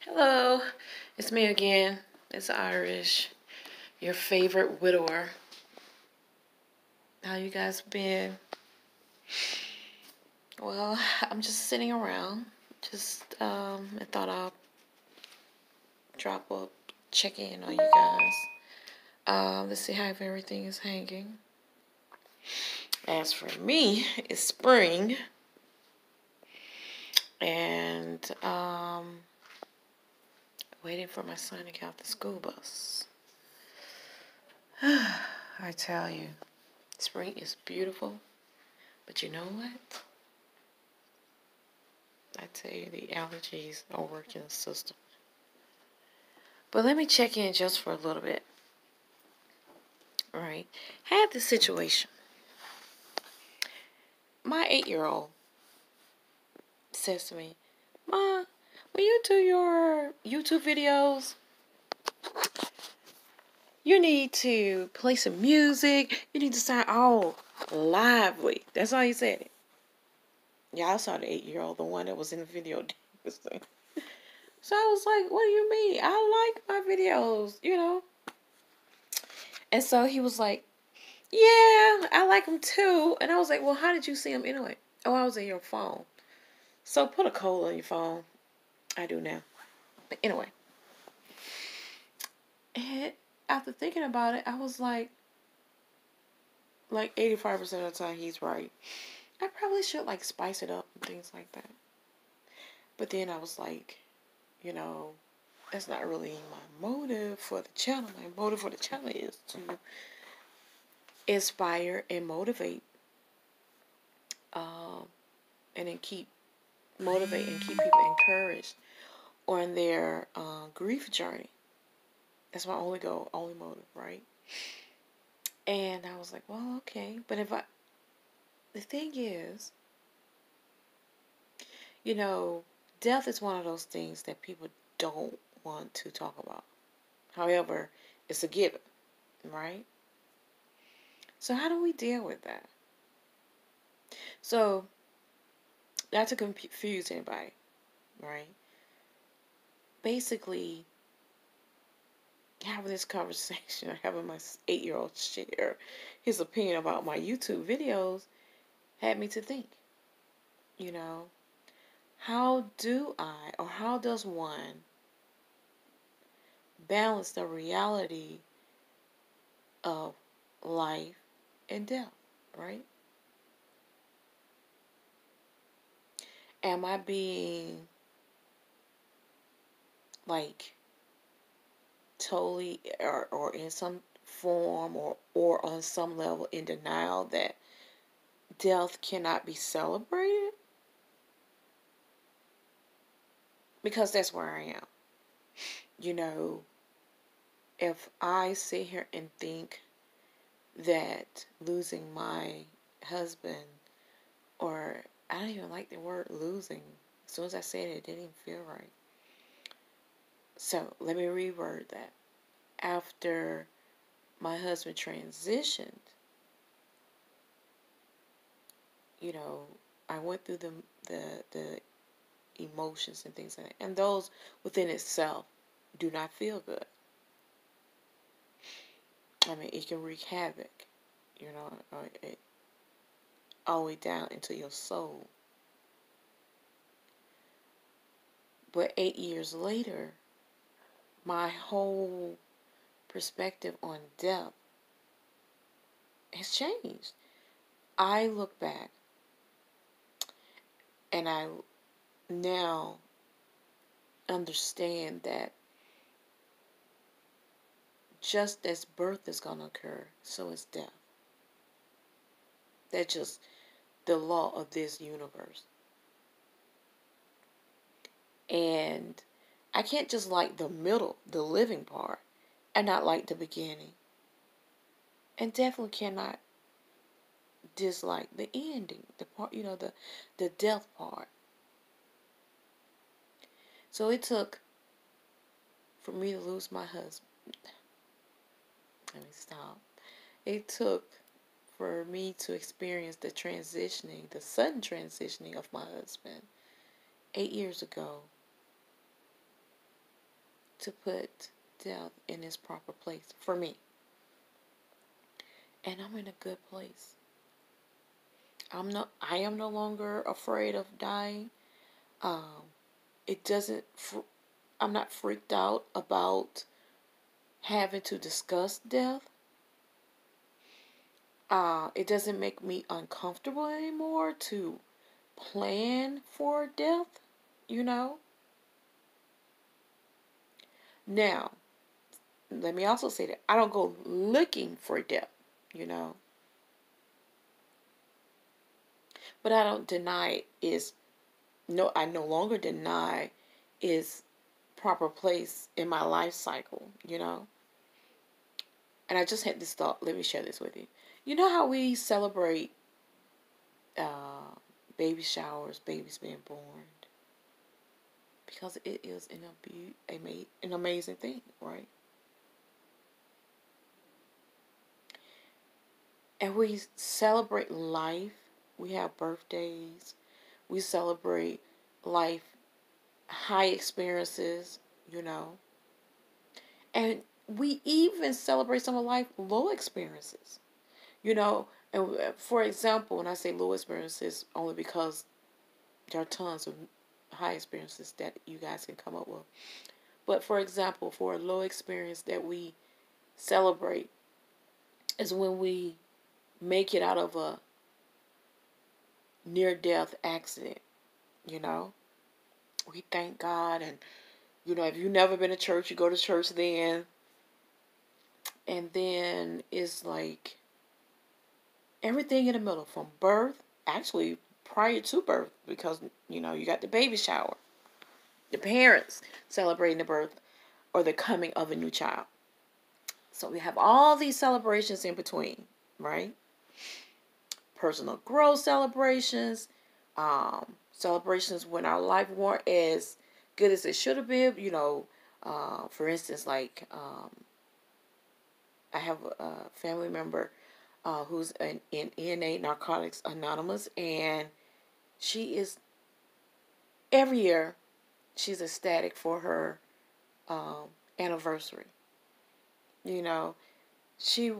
Hello, it's me again. It's Irish, your favorite widower. How you guys been? Well, I'm just sitting around. I thought I'll drop a check in on you guys. Let's see how everything is hanging. As for me, it's spring, and waiting for my son to get off the school bus. I tell you, spring is beautiful, but you know what? I tell you, the allergies are working the system. But let me check in just for a little bit. All right. Had this situation. My 8-year-old says to me, "Ma, when you do your YouTube videos, you need to play some music. You need to sound all lively." That's all he said. Yeah, I saw the 8-year-old, the one that was in the video. So I was like, "What do you mean? I like my videos. And so he was like, "Yeah, I like them too." And I was like, "Well, how did you see them anyway?" "Oh, I was in your phone." So put a code on your phone. I do now. But anyway. And after thinking about it, I was like 85% of the time he's right. I probably should spice it up and things like that. But then I was like, that's not really my motive for the channel. My motive for the channel is to inspire and motivate, and then motivate and keep people encouraged on their grief journey. That's my only goal, only motive, right? And I was like, well, okay. But the thing is, death is one of those things that people don't want to talk about. However, it's a given, right? So how do we deal with that? So, not to confuse anybody, right? Basically, having this conversation, having my 8-year-old share his opinion about my YouTube videos had me to think, how does one balance the reality of life and death, right? Am I being totally or in some form or on some level in denial that death cannot be celebrated? Because that's where I am. If I sit here and think that losing my husband, or I don't even like the word losing. As soon as I said it, it didn't even feel right. So let me reword that. After my husband transitioned, I went through the emotions and things like that. And those within itself do not feel good. I mean, it can wreak havoc, all the way down into your soul. But 8 years later, my whole perspective on death has changed. I look back and I now understand that just as birth is going to occur, so is death. That's just the law of this universe. And I can't just like the middle, the living part, and not like the beginning. And definitely cannot dislike the ending, the part, the death part. So it took for me to lose my husband. Let me stop. It took for me to experience the sudden transitioning of my husband 8 years ago to put death in its proper place for me. And I'm in a good place. I am no longer afraid of dying. It doesn't, I'm not freaked out about having to discuss death. It doesn't make me uncomfortable anymore to plan for death, you know. Now, let me also say that I don't go looking for death, you know. But I don't deny I no longer deny its proper place in my life cycle, you know. And I just had this thought. Let me share this with you. You know how we celebrate baby showers, babies being born? Because it is an amazing thing, right? And we celebrate life. We have birthdays. We celebrate life, high experiences, you know. And we even celebrate some of life low experiences, you know. And for example, when I say low experiences, only because there are tons of high experiences that you guys can come up with. But for example, for a low experience that we celebrate is when we make it out of a near-death accident, you know. We thank God, and, you know, if you've never been to church, you go to church then. And then it's like everything in the middle from birth, actually prior to birth, because, you know, you got the baby shower, the parents celebrating the birth or the coming of a new child. So we have all these celebrations in between, right? Personal growth celebrations, celebrations when our life weren't as good as it should have been. You know, for instance, like I have a family member who's in NA Narcotics Anonymous, and she is every year she's ecstatic for her anniversary. You know, she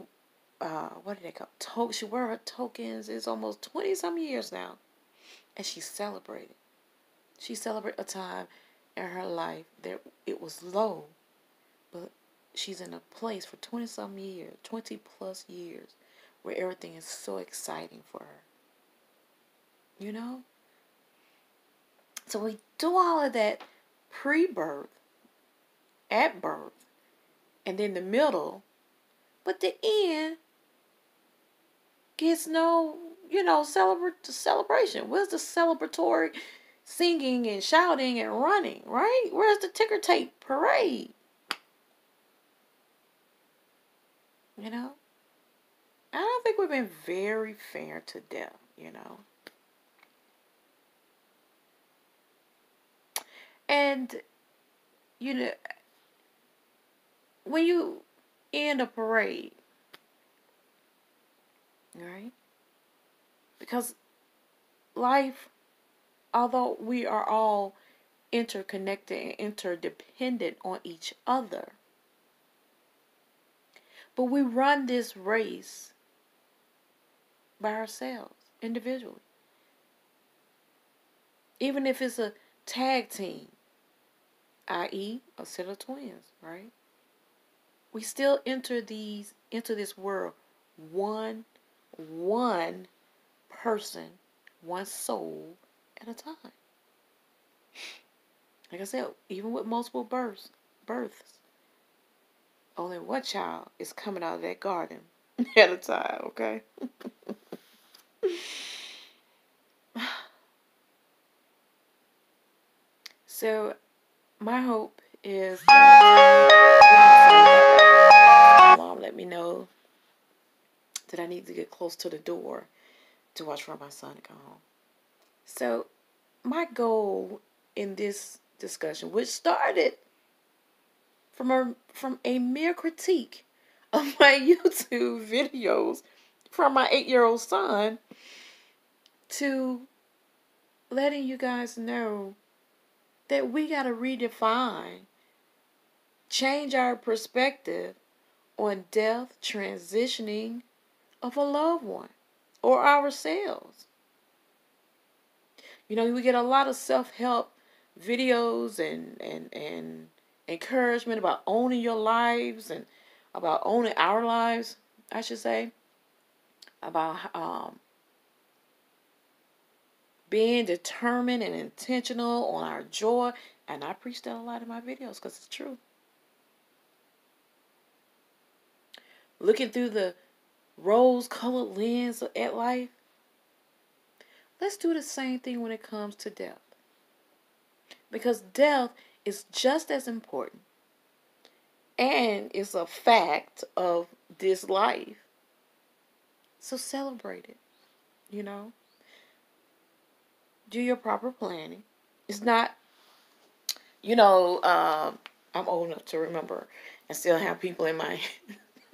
what do they call she wear her tokens. It's almost 20 some years now, and she celebrated. She celebrated a time in her life that it was low, but she's in a place for 20 some years, 20 plus years, where everything is so exciting for her. You know? So we do all of that pre-birth, at birth, and then the middle, but the end gets no, you know, celebration. Where's the celebratory singing and shouting and running, right? Where's the ticker tape parade? You know? I don't think we've been very fair to death, you know? And, you know, when you end a parade, right? Because life, although we are all interconnected and interdependent on each other, but we run this race by ourselves, individually. Even if it's a tag team, i.e. a set of twins, right? We still enter this world one person, one soul at a time. Like I said, even with multiple births, only one child is coming out of that garden at a time, okay? So, my hope is that mom let me know that I need to get close to the door to watch for my son to come home. So, my goal in this discussion, which started from a mere critique of my YouTube videos from my 8-year-old son, to letting you guys know that we got to redefine change our perspective on death, transitioning of a loved one or ourselves. You know, we get a lot of self-help videos and encouragement about owning your lives and about owning our lives, I should say, about being determined and intentional on our joy. And I preach that a lot in my videos because it's true. Looking through the rose-colored lens at life, let's do the same thing when it comes to death. Because death is just as important and it's a fact of this life. So celebrate it, you know. Do your proper planning. It's not, you know, I'm old enough to remember and still have people in my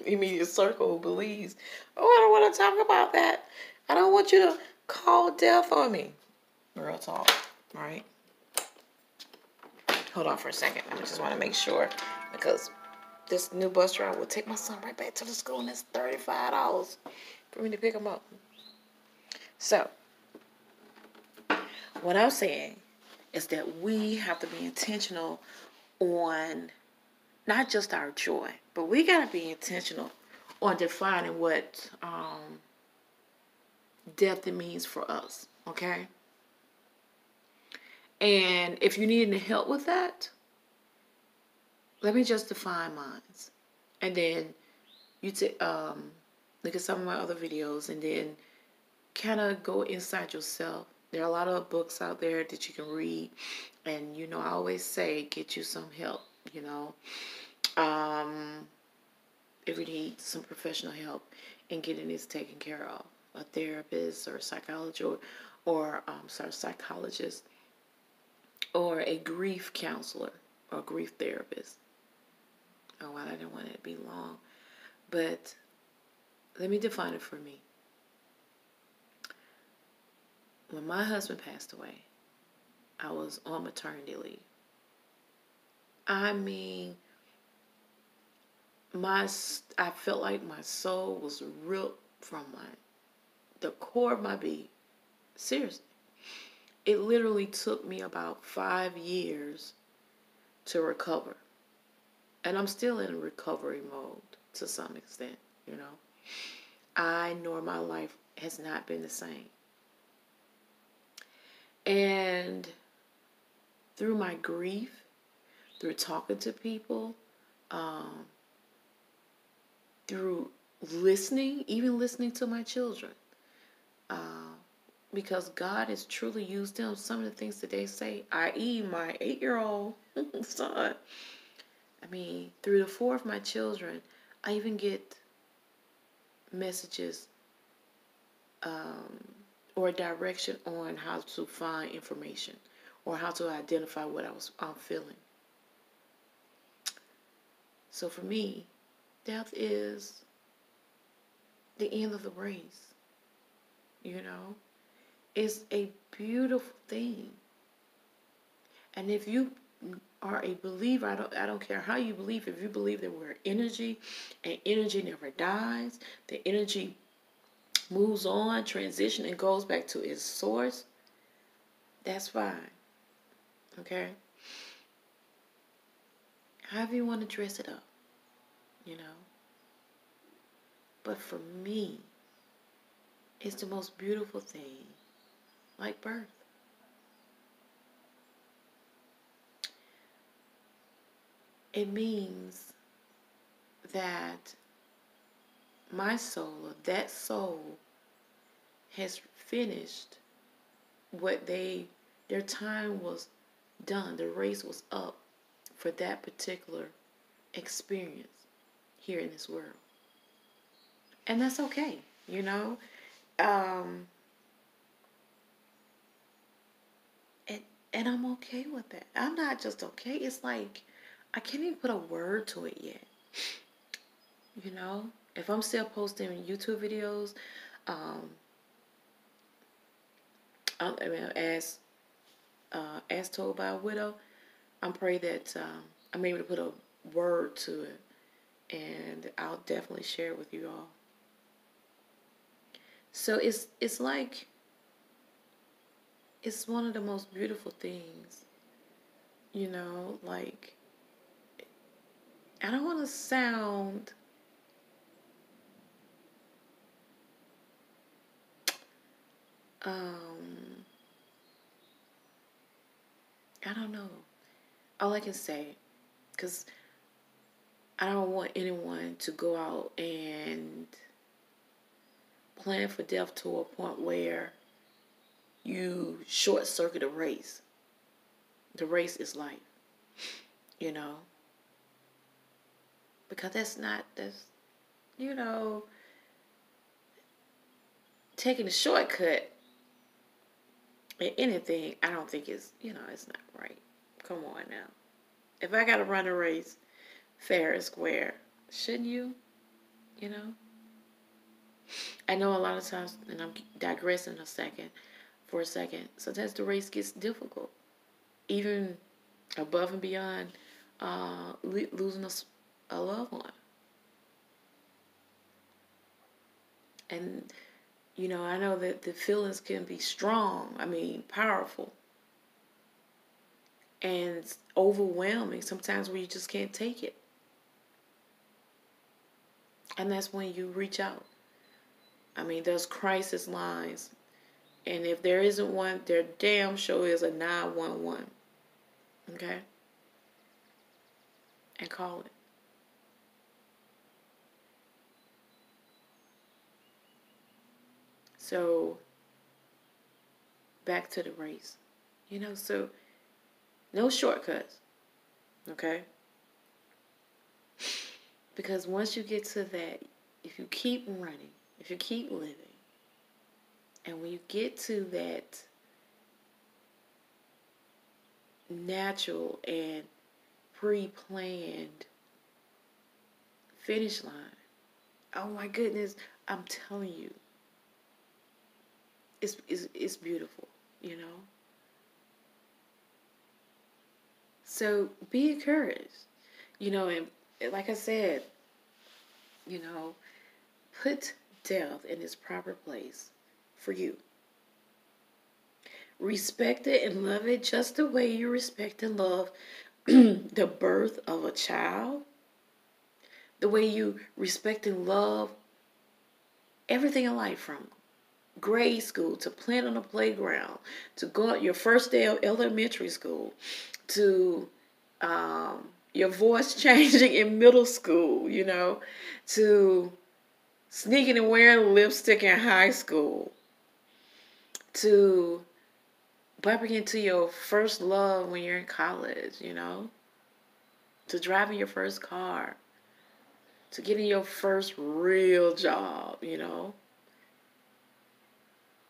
immediate circle who believes, oh, I don't want to talk about that. I don't want you to call death on me. Real talk, right? Hold on for a second. I just want to make sure because this new bus driver will take my son right back to the school and it's $35 for me to pick him up. So, what I'm saying is that we have to be intentional on not just our joy, but we got to be intentional on defining what death means for us, okay? And if you need any help with that, let me just define mine. And then you look at some of my other videos and then kind of go inside yourself. There are a lot of books out there that you can read. And, you know, I always say, get you some help, you know. If you need some professional help in getting this taken care of, a therapist or a psychologist or psychologist or a grief counselor or grief therapist. Oh, well, I didn't want it to be long. But let me define it for me. When my husband passed away, I was on maternity leave. I mean, I felt like my soul was ripped from the core of my being. Seriously. It literally took me about 5 years to recover. And I'm still in a recovery mode to some extent, you know. I know my life has not been the same. And through my grief, through talking to people, through listening, even listening to my children, because God has truly used them. Some of the things that they say, i.e. my 8-year-old son, I mean, through the 4 of my children, I even get messages or direction on how to find information or how to identify what I'm feeling. So for me, death is the end of the race. You know, it's a beautiful thing. And if you are a believer, I don't care how you believe. If you believe that we're energy and energy never dies, the energy moves on, transition, and goes back to its source, that's fine. Okay? However you want to dress it up, you know. But for me, it's the most beautiful thing, like birth. It means that my soul, or that soul, has finished what their time was done. The race was up for that particular experience here in this world. And that's okay, you know. And I'm okay with that. I'm not just okay. It's like I can't even put a word to it yet. You know, if I'm still posting YouTube videos, as told by a widow, I'm praying that I'm able to put word to it, and I'll definitely share it with you all. So it's like, it's one of the most beautiful things, like, I don't want to sound I don't know. All I can say, because I don't want anyone to go out and plan for death to a point where you short circuit a race. The race is life, you know, because that's, you know, taking a shortcut in anything, I don't think it's not right. Come on now. If I got to run a race fair and square, shouldn't you? You know? I know a lot of times, and I'm digressing for a second, sometimes the race gets difficult. Even above and beyond losing a loved one. And, I know that the feelings can be strong, powerful, and overwhelming sometimes where you just can't take it. And that's when you reach out. There's crisis lines. And if there isn't one, there damn sure is a 911. Okay? And call it. So, back to the race. So no shortcuts. Okay? Because once you get to that, if you keep running, if you keep living, and when you get to that natural and pre-planned finish line, oh my goodness, I'm telling you, it's beautiful, So be encouraged, and like I said, put death in its proper place for you. Respect it and love it just the way you respect and love the birth of a child, the way you respect and love everything in life, from grade school to playing on the playground, to going your first day of elementary school, to your voice changing in middle school, to sneaking and wearing lipstick in high school, to bumping into your first love when you're in college, to driving your first car, to getting your first real job,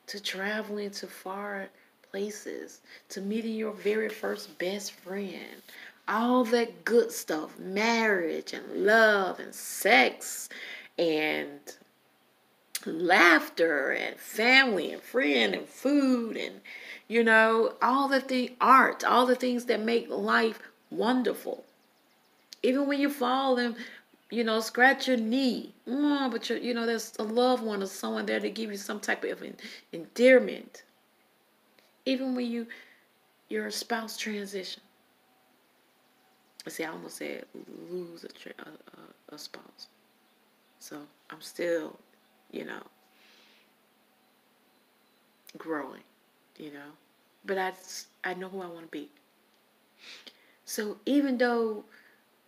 to traveling to far places, to meeting your very first best friend, all that good stuff, marriage and love and sex and laughter and family and friend and food and, all art, all the things that make life wonderful. Even when you fall and, scratch your knee, but there's a loved one or someone there to give you some type of endearment. Even when your spouse transition. See, I almost said lose a spouse. So I'm still, growing, but I know who I want to be. So even though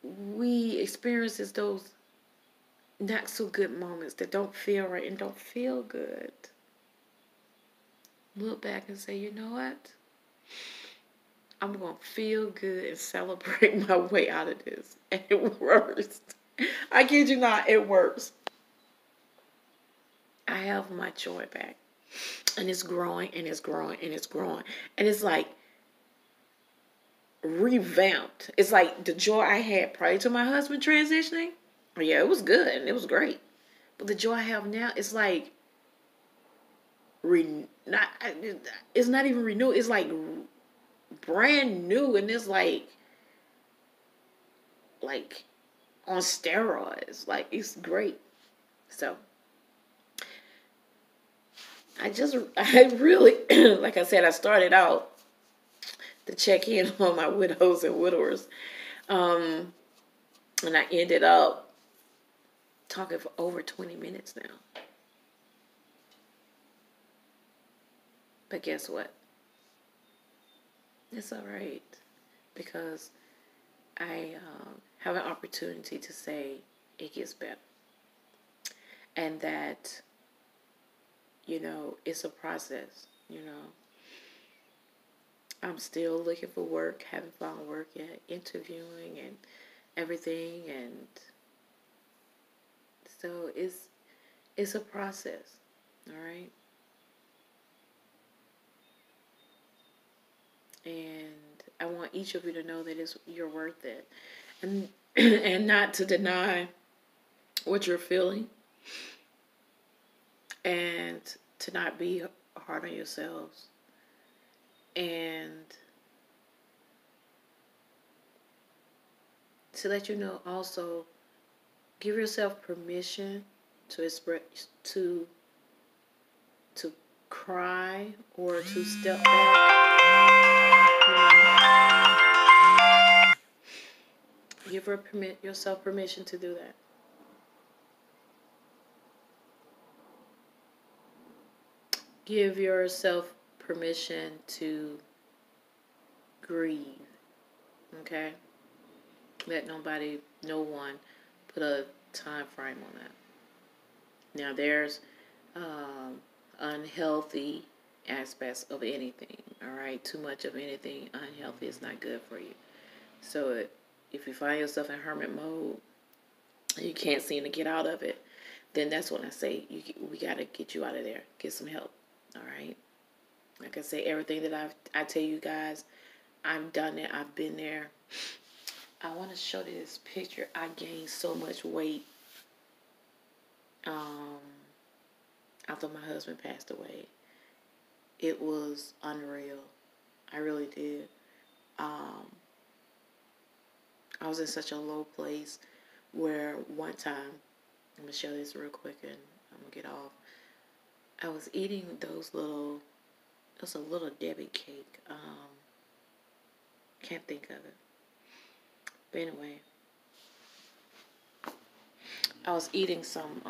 we experience those not so good moments that don't feel right and don't feel good, look back and say, you know what? I'm going to feel good and celebrate my way out of this. And it works. I kid you not, it works. I have my joy back. And it's growing and it's growing and it's growing. And it's like revamped. It's like the joy I had prior to my husband transitioning. Yeah, it was good and it was great. But the joy I have now, it's like it's not even renewed. It's like brand new, and it's like like on steroids. Like, it's great. So I really, like I said, I started out to check in on my widows and widowers. And I ended up talking for over 20 minutes now. But guess what? It's all right, because I have an opportunity to say it gets better. And that, it's a process, I'm still looking for work, haven't found work yet, interviewing and everything. And so it's a process, all right? And I want each of you to know that you're worth it. And and not to deny what you're feeling, and to not be hard on yourselves, and to let you know also, give yourself permission to express, to cry, or to step back. Give yourself permission to do that. Give yourself permission to grieve. Okay? Let no one put a time frame on that. Now, there's unhealthy aspects of anything, all right? Too much of anything unhealthy is not good for you. So if you find yourself in hermit mode and you can't seem to get out of it, then that's when I say we got to get you out of there. Get some help, all right? Like I say, everything that I tell you guys, I've done it. I've been there. I want to show you this picture. I gained so much weight after my husband passed away. It was unreal. I really did. I was in such a low place where one time, I'm going to show this real quick and I'm going to get off. I was eating it was a little Debbie cake. Can't think of it. But anyway, I was eating some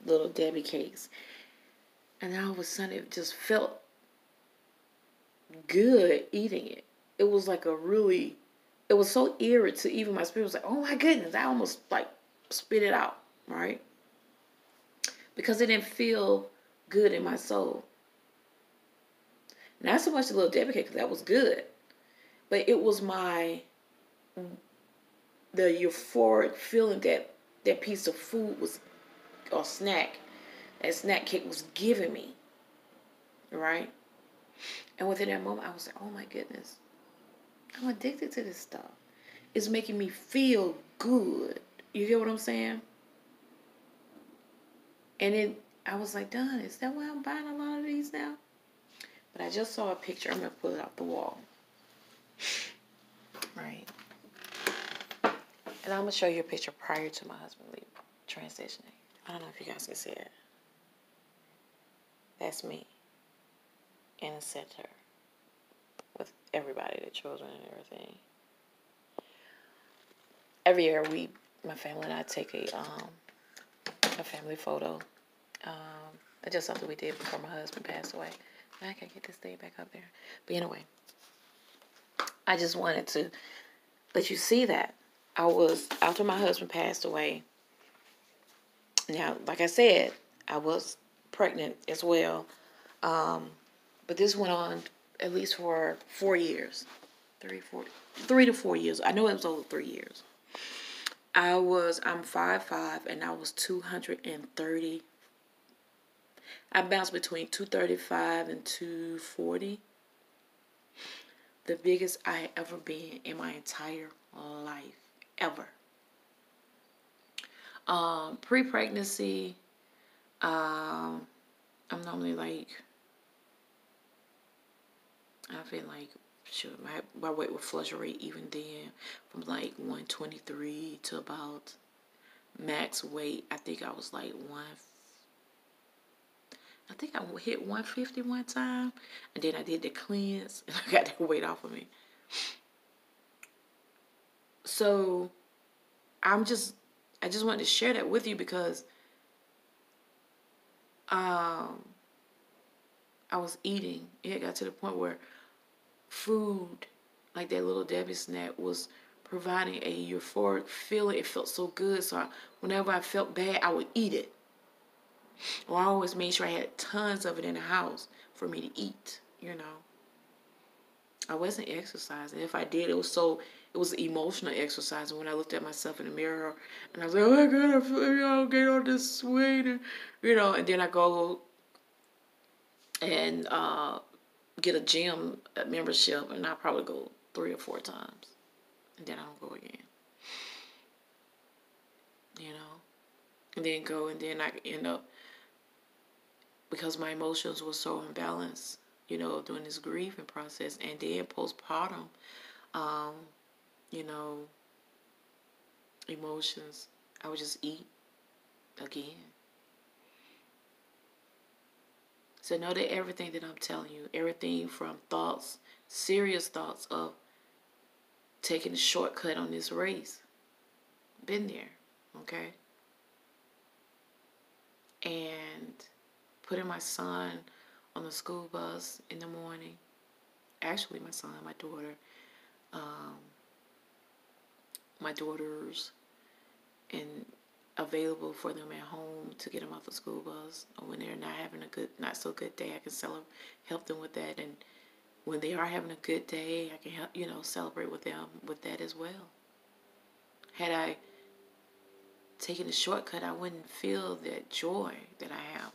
little Debbie cakes, and all of a sudden it just felt good eating it. It was like it was so eerie to even my spirit. Was like, oh my goodness, I almost like spit it out, right? Because it didn't feel good in my soul. Not so much the little Debbie cake, because that was good, but it was the euphoric feeling that piece of food or snack, that snack cake was giving me, right? And within that moment, I was like, oh my goodness, I'm addicted to this stuff. It's making me feel good. You get what I'm saying? And I was like, done. Is that why I'm buying a lot of these now? But I just saw a picture. I'm going to pull it off the wall. Right. And I'm going to show you a picture prior to my husband transitioning. I don't know if you guys can see it. That's me in the center with everybody, the children and everything. Every year my family and I take a family photo. That's just something we did before my husband passed away. I can't get this thing back up there. But anyway, I just wanted to let you see that. After my husband passed away, now, like I said, I was pregnant as well. But this went on at least for 4 years. 3 to 4 years. I know it was over 3 years. I'm 5'5", and I was 230. I bounced between 235 and 240. The biggest I had ever been in my entire life. Ever. Pre-pregnancy, I'm normally like, I've been like Sure, my weight would fluctuate even then from like 123 to about max weight. I think I was like I think I hit 150 one time, and then I did the cleanse, and I got that weight off of me. So I just wanted to share that with you because I was eating. It got to the point where food, like that little Debbie snack, was providing a euphoric feeling. It felt so good. So whenever I felt bad, I would eat it. Or I always made sure I had tons of it in the house for me to eat, you know. I wasn't exercising. If I did, it was emotional exercise. And when I looked at myself in the mirror and I was like, oh my God, I feel, get all this weight, and, and then I go and get a gym membership, and I probably go 3 or 4 times, and then I don't go again, and then go, and then I end up, because my emotions were so imbalanced, during this grieving process, and then postpartum, you know, emotions, I would just eat again. So know that everything that I'm telling you, everything from thoughts, serious thoughts of taking a shortcut on this race, been there, okay? And putting my son on the school bus in the morning. Actually, my son, my daughter, my daughters, and available for them at home to get them off the school bus, or when they're not having a not so good day, I can help them with that. And when they are having a good day, I can help, celebrate with them with that as well. Had I taken a shortcut, I wouldn't feel that joy that I have.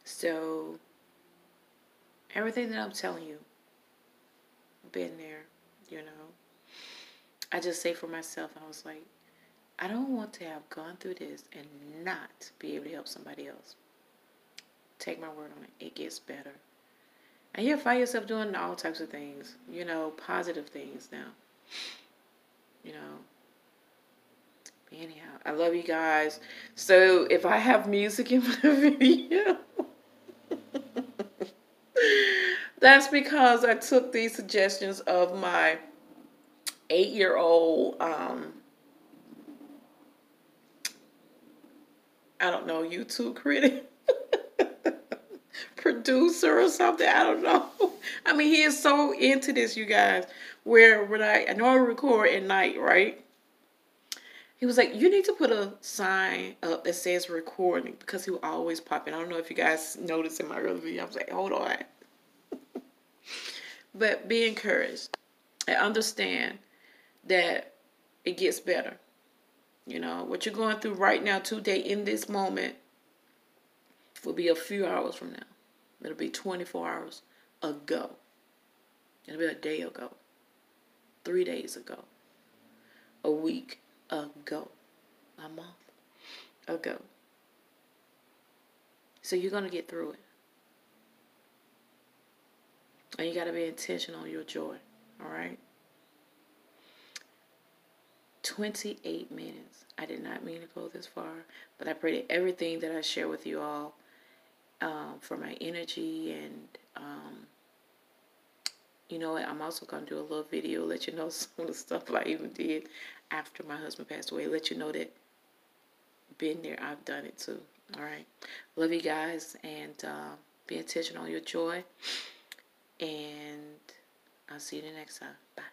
So everything that I'm telling you, been there, I just say for myself, I was like, I don't want to have gone through this and not be able to help somebody else. Take my word on it. It gets better. And you'll find yourself doing all types of things, positive things now. Anyhow, I love you guys. So if I have music in my video, that's because I took these suggestions of my 8-year-old, I don't know, YouTube critic, producer or something. I don't know. I mean, he is so into this, you guys. Where when I know I record at night, right? He was like, you need to put a sign up that says recording, because he will always pop in. I don't know if you guys noticed in my earlier video. I was like, hold on. But be encouraged and understand that it gets better. What you're going through right now, today, in this moment, will be a few hours from now. It'll be 24 hours ago. It'll be a day ago. 3 days ago. A week ago. A month ago. So you're going to get through it. And you got to be intentional on your joy. All right? 28 minutes. I did not mean to go this far, but I pray that everything that I share with you all, for my energy, and you know what, I'm also going to do a little video, let you know some of the stuff I even did after my husband passed away, let you know that been there, I've done it too. All right, love you guys, and be intentional on your joy, and I'll see you the next time. Bye.